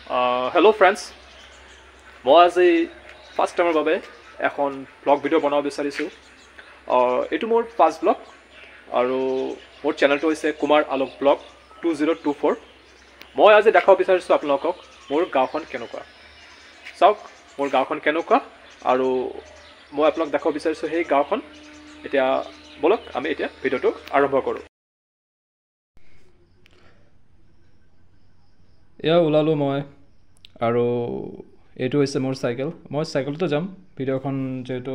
Hello friends, মই আজি first টাইমৰ বাবে এখন ব্লগ ভিডিঅ' বনাব বিচাৰিছোঁ। এইটো মোৰ ফাৰ্ষ্ট ব্লগ আৰু মোৰ চেনেলটো হৈছে কুমাৰ আলোক ব্লগ 2024। মই আজি দেখাব বিচাৰিছোঁ আপোনালোকক মোৰ গাঁওখন কেনেকুৱা। চাওক মোৰ গাঁওখন কেনেকুৱা আৰু মই আপোনালোক দেখাব বিচাৰিছোঁ সেই গাঁওখন। এতিয়া বলক আমি এতিয়া ভিডিঅ'টো আৰম্ভ কৰোঁ। এয়া ওলালোঁ মই আৰু এইটো হৈছে মোৰ চাইকেল। মই চাইকেলতে যাম, ভিডিঅ'খন যিহেতু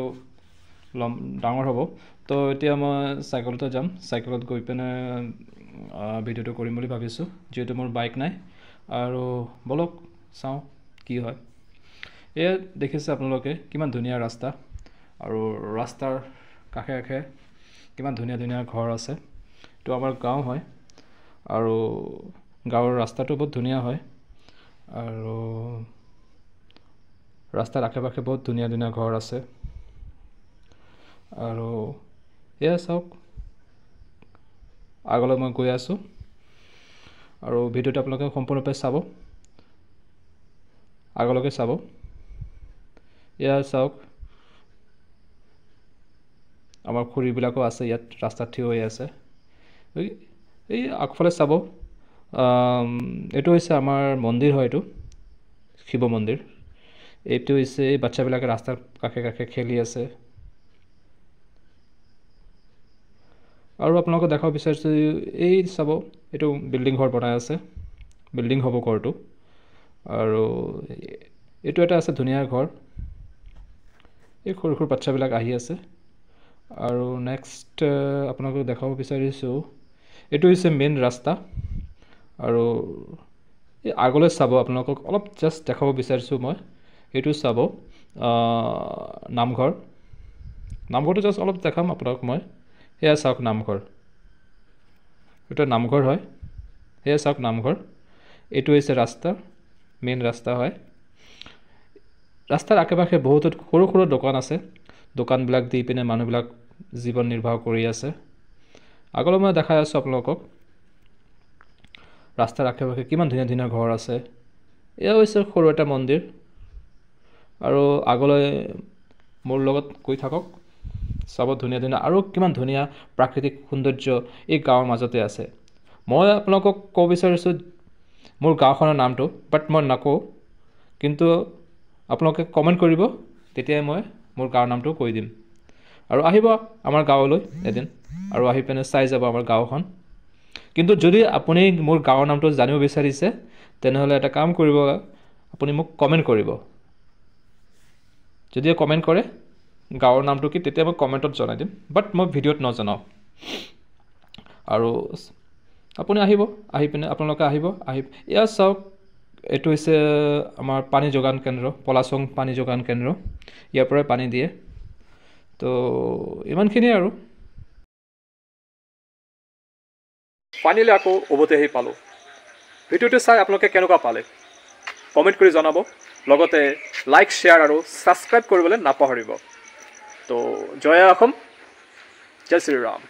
ডাঙৰ হ'ব, তো এতিয়া মই চাইকেলতে যাম। চাইকেলত গৈ পিনে ভিডিঅ'টো কৰিম বুলি ভাবিছোঁ, যিহেতু মোৰ বাইক নাই। আৰু বলক চাওঁ কি হয়। এয়া দেখিছে আপোনালোকে কিমান ধুনীয়া ৰাস্তা, আৰু ৰাস্তাৰ কাষে কাষে কিমান ধুনীয়া ধুনীয়া ঘৰ আছে। এইটো আমাৰ গাঁও হয় আৰু গাঁৱৰ ৰাস্তাটো বহুত ধুনীয়া হয় আৰু ৰাস্তাৰ আশে পাশে বহুত ধুনীয়া ধুনীয়া ঘৰ আছে। আৰু এয়া চাওক, আগলৈ মই গৈ আছোঁ আৰু ভিডিঅ'টো আপোনালোকে সম্পূৰ্ণৰূপে চাব, আগলৈকে চাব। এয়া চাওক, আমাৰ খুৰীবিলাকো আছে ইয়াত, ৰাস্তাত থিয় হৈ আছে। এই আগফালে চাব, এইটো হৈছে আমাৰ মন্দিৰ হয়, এইটো শিৱ মন্দিৰ। এইটো হৈছে এই বাচ্চাবিলাকে ৰাস্তাৰ কাষে কাষে খেলি আছে। আৰু আপোনালোকক দেখাব বিচাৰিছোঁ, এই চাব, এইটো বিল্ডিং ঘৰ বনাই আছে, বিল্ডিং হ'ব ঘৰটো। আৰু এইটো এটা আছে ধুনীয়া ঘৰ। এই সৰু সৰু বাচ্চাবিলাক আহি আছে। আৰু নেক্সট আপোনালোকক দেখাব বিচাৰিছোঁ, এইটো হৈছে মেইন ৰাস্তা। আৰু এই আগলৈ চাব, আপোনালোকক অলপ জাষ্ট দেখাব বিচাৰিছোঁ মই। এইটো চাব, নামঘৰ। নামঘৰটো জাষ্ট অলপ দেখাম আপোনালোকক মই। সেয়া চাওক নামঘৰ, এইটো নামঘৰ হয়। সেয়া চাওক নামঘৰ। এইটো হৈছে ৰাস্তা, মেইন ৰাস্তা হয়। ৰাস্তাৰ আশে পাশে বহুতো সৰু সৰু দোকান আছে। দোকানবিলাক দি পিনে মানুহবিলাক জীৱন নিৰ্বাহ কৰি আছে। আগলৈ মই দেখাই আছোঁ আপোনালোকক। ৰাস্তাৰ আশে পাশে কিমান ধুনীয়া ধুনীয়া ঘৰ আছে। এয়া হৈছে সৰু এটা মন্দিৰ। আৰু আগলৈ মোৰ লগত গৈ থাকক, চাব ধুনীয়া ধুনীয়া আৰু কিমান ধুনীয়া প্ৰাকৃতিক সৌন্দৰ্য এই গাঁৱৰ মাজতে আছে। মই আপোনালোকক ক'ব বিচাৰিছোঁ মোৰ গাঁওখনৰ নামটো, বাট মই নকওঁ, কিন্তু আপোনালোকে কমেণ্ট কৰিব, তেতিয়াই মই মোৰ গাঁৱৰ নামটো কৈ দিম। আৰু আহিব আমাৰ গাঁৱলৈ এদিন আৰু আহি পিনে চাই যাব আমাৰ গাঁওখন। কিন্তু যদি আপুনি মোৰ গাঁৱৰ নামটো জানিব বিচাৰিছে, তেনেহ'লে এটা কাম কৰিব, আপুনি মোক কমেণ্ট কৰিব। যদি কমেণ্ট কৰে গাঁৱৰ নামটো কি, তেতিয়া মই কমেণ্টত জনাই দিম, বাট মই ভিডিঅ'ত নজনাওঁ। আৰু আপুনি আহিব, আহি পিনে আপোনালোকে আহিব। এয়া চাওক, এইটো হৈছে আমাৰ পানী যোগান কেন্দ্ৰ, পলাচং পানী যোগান কেন্দ্ৰ। ইয়াৰ পৰাই পানী দিয়ে। তো ইমানখিনিয়ে আৰু। ফাইনেলি আকৌ উভতি আহি পালোঁ। ভিডিঅ'টো চাই আপোনালোকে কেনেকুৱা পালে কমেণ্ট কৰি জনাব। লগতে লাইক, শ্বেয়াৰ আৰু ছাবস্ক্ৰাইব কৰিবলৈ নাপাহৰিব। তো জয় অসম, জয় শ্ৰীৰাম।